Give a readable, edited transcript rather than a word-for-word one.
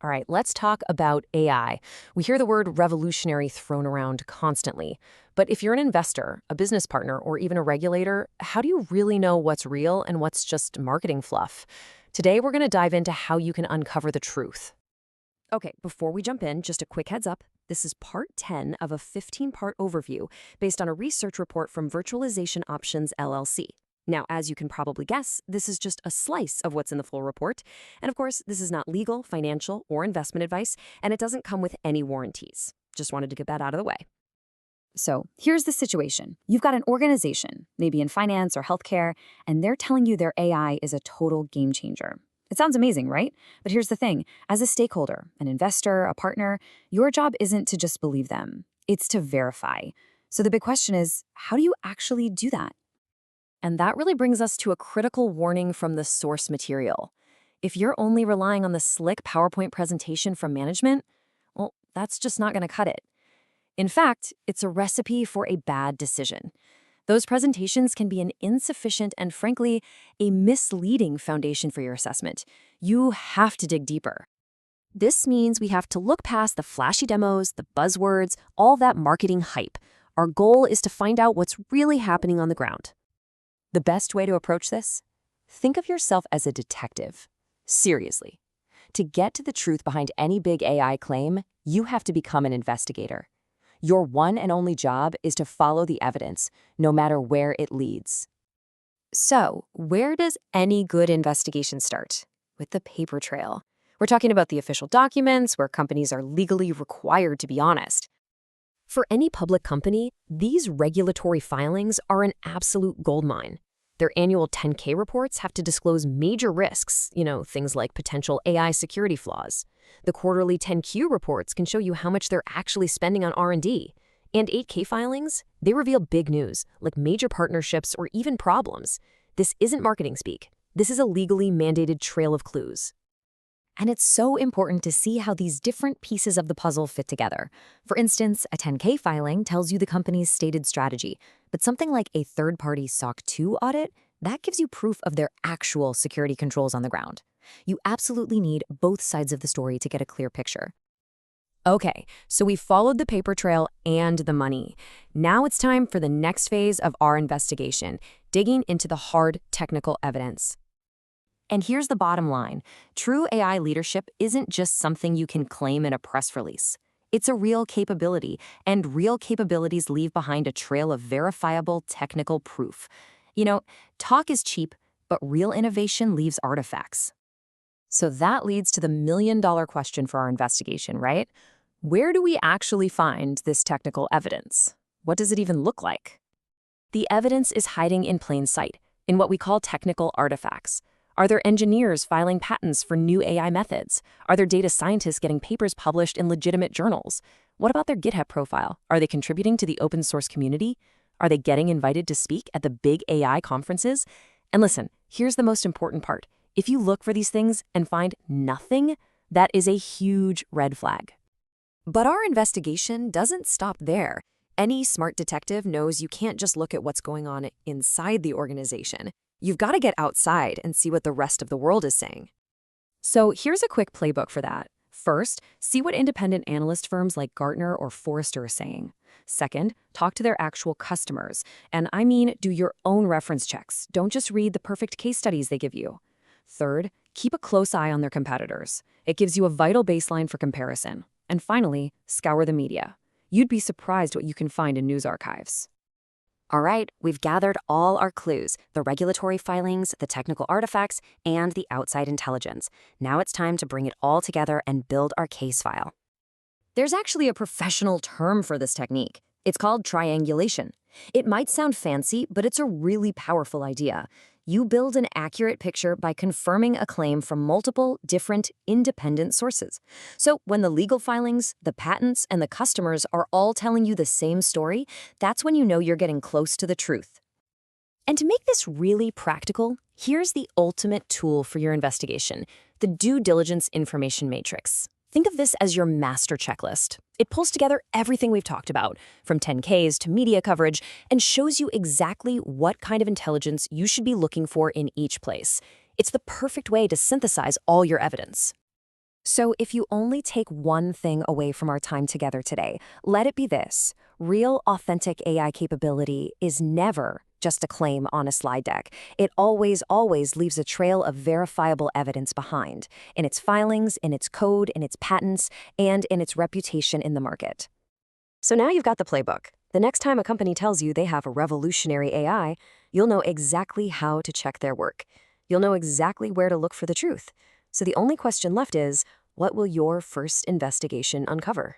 All right, let's talk about AI. We hear the word revolutionary thrown around constantly. But if you're an investor, a business partner, or even a regulator, how do you really know what's real and what's just marketing fluff? Today, we're going to dive into how you can uncover the truth. Okay, before we jump in, just a quick heads up. This is part 10 of a 15-part overview based on a research report from Virtualization Options LLC. Now, as you can probably guess, this is just a slice of what's in the full report. And of course, this is not legal, financial, or investment advice, and it doesn't come with any warranties. Just wanted to get that out of the way. So here's the situation. You've got an organization, maybe in finance or healthcare, and they're telling you their AI is a total game changer. It sounds amazing, right? But here's the thing. As a stakeholder, an investor, a partner, your job isn't to just believe them. It's to verify. So the big question is, how do you actually do that? And that really brings us to a critical warning from the source material. If you're only relying on the slick PowerPoint presentation from management, well, that's just not going to cut it. In fact, it's a recipe for a bad decision. Those presentations can be an insufficient and, frankly, a misleading foundation for your assessment. You have to dig deeper. This means we have to look past the flashy demos, the buzzwords, all that marketing hype. Our goal is to find out what's really happening on the ground. The best way to approach this? Think of yourself as a detective. Seriously. To get to the truth behind any big AI claim, you have to become an investigator. Your one and only job is to follow the evidence, no matter where it leads. So, where does any good investigation start? With the paper trail. We're talking about the official documents where companies are legally required to be honest. For any public company, these regulatory filings are an absolute goldmine. Their annual 10K reports have to disclose major risks, things like potential AI security flaws. The quarterly 10Q reports can show you how much they're actually spending on R&D. And 8K filings, they reveal big news, like major partnerships or even problems. This isn't marketing speak. This is a legally mandated trail of clues. And it's so important to see how these different pieces of the puzzle fit together. For instance, a 10K filing tells you the company's stated strategy, but something like a third-party SOC 2 audit, that gives you proof of their actual security controls on the ground. You absolutely need both sides of the story to get a clear picture. Okay, so we've followed the paper trail and the money. Now it's time for the next phase of our investigation, digging into the hard technical evidence. And here's the bottom line. True AI leadership isn't just something you can claim in a press release. It's a real capability, and real capabilities leave behind a trail of verifiable technical proof. Talk is cheap, but real innovation leaves artifacts. So that leads to the million-dollar question for our investigation, right? Where do we actually find this technical evidence? What does it even look like? The evidence is hiding in plain sight, in what we call technical artifacts. Are there engineers filing patents for new AI methods? Are there data scientists getting papers published in legitimate journals? What about their GitHub profile? Are they contributing to the open source community? Are they getting invited to speak at the big AI conferences? And listen, here's the most important part. If you look for these things and find nothing, that is a huge red flag. But our investigation doesn't stop there. Any smart detective knows you can't just look at what's going on inside the organization. You've got to get outside and see what the rest of the world is saying. So here's a quick playbook for that. First, see what independent analyst firms like Gartner or Forrester are saying. Second, talk to their actual customers. And I mean, do your own reference checks. Don't just read the perfect case studies they give you. Third, keep a close eye on their competitors. It gives you a vital baseline for comparison. And finally, scour the media. You'd be surprised what you can find in news archives. All right, we've gathered all our clues, the regulatory filings, the technical artifacts, and the outside intelligence. Now it's time to bring it all together and build our case file. There's actually a professional term for this technique. It's called triangulation. It might sound fancy, but it's a really powerful idea. You build an accurate picture by confirming a claim from multiple, different, independent sources. So when the legal filings, the patents, and the customers are all telling you the same story, that's when you know you're getting close to the truth. And to make this really practical, here's the ultimate tool for your investigation, the due diligence information matrix. Think of this as your master checklist. It pulls together everything we've talked about, from 10Ks to media coverage, and shows you exactly what kind of intelligence you should be looking for in each place. It's the perfect way to synthesize all your evidence. So, if you only take one thing away from our time together today, let it be this: real, authentic AI capability is never just a claim on a slide deck. It always, always leaves a trail of verifiable evidence behind in its filings, in its code, in its patents, and in its reputation in the market. So now you've got the playbook. The next time a company tells you they have a revolutionary AI, you'll know exactly how to check their work. You'll know exactly where to look for the truth. So the only question left is, what will your first investigation uncover?